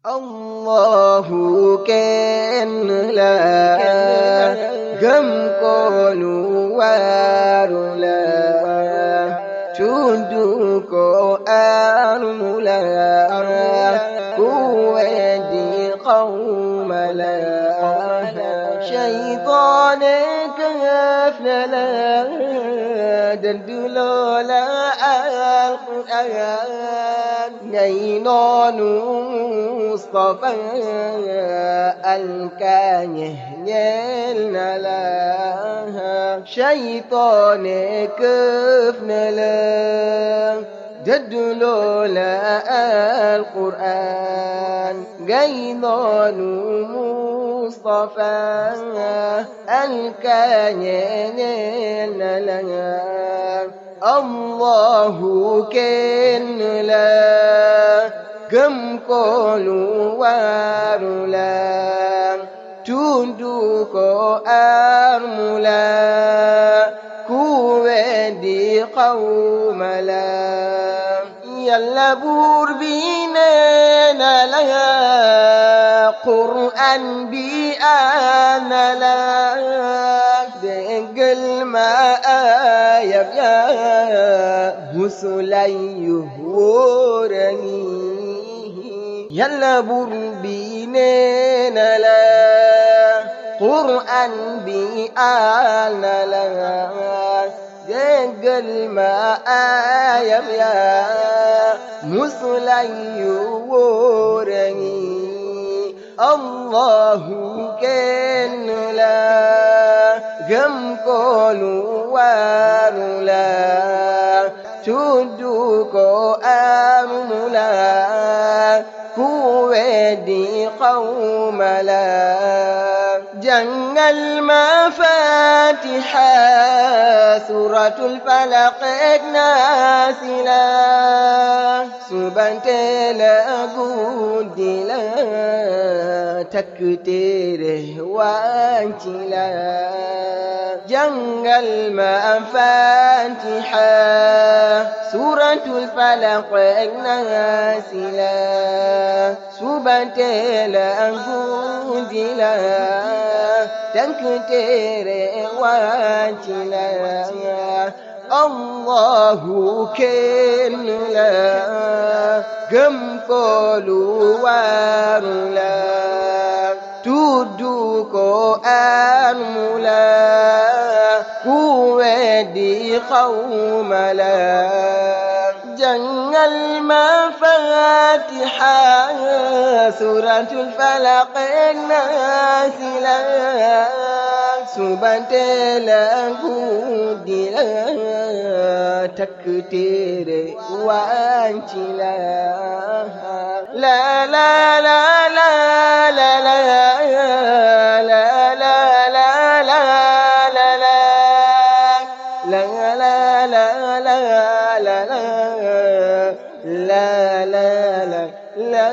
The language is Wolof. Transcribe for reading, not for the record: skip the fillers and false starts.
Allahu kenn la gëm ko lu waru la tudd ko aaru la ku weddi qawma la shaytaane këf na la dëdduloo la alquraan ngay noonu Mustafa alkaañe ñeel na la shaytaane këf na la dëdduloo la alquraan ngay noonu Mustafa alkaañe ñeel na la Allahu kenn la gëm ko lu waru la tudd ko armu la ku weddi qawma la Yàlla buur bi nee na la Qur'an bi ana la déggal ma ayab ya musulay yu wóor a ngi Yàlla buur bi nee na la Qur'an bi ana la déggal ma ayab ya musulay yu wóor a ngi Allahu kenn la gëm ko lu waru la tudd ko armu la ku weddi qawma la jàngal ma Fatiha suratul Falaq ak Naas la subanteel guddi la takk téere wàcc la jàngal ma Fatiha suratul Falaq ak Naas la subanteel guddi la takk téere wàcc la Allahu kenn la gëm ko lu waru la tudd ko armu la ku weddi qawma la jàngal ma Fatiha suratul Falaq ak Naas la subanteel guddi la takk téere wàcc la la la la la la la la la la la la la la